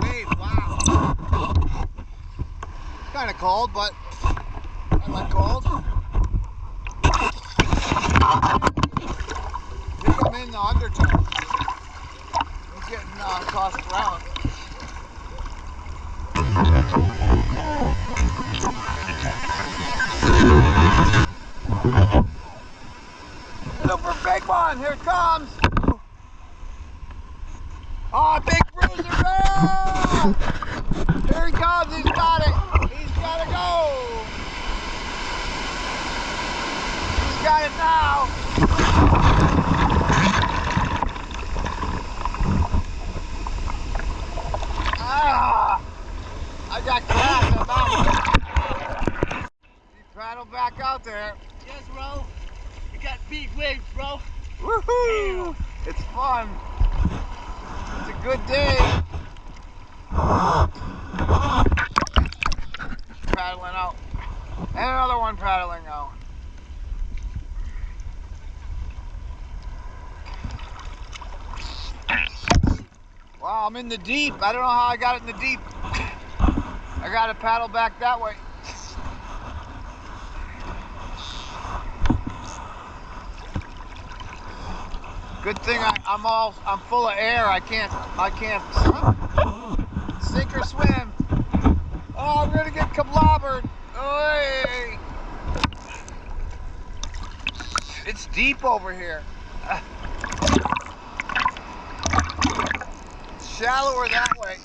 wave, wow. Kind of cold, but I like cold. I think I'm in the undertow. He's getting tossed around. Super big one, here it comes. Oh, big bruiser! Oh! Here he comes, he's got it. He's got to go. He's got it now. Ah! I got cracked on that one. He paddled back out there. Yes, bro. You got big waves, bro. Woohoo! It's fun. It's a good day. Paddling out. And another one paddling out. Wow, I'm in the deep. I don't know how I got it in the deep. I got to paddle back that way. Good thing I'm full of air. I can't sink or swim. Oh, I'm gonna get clobbered. Oy. It's deep over here. It's shallower that way.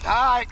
All right.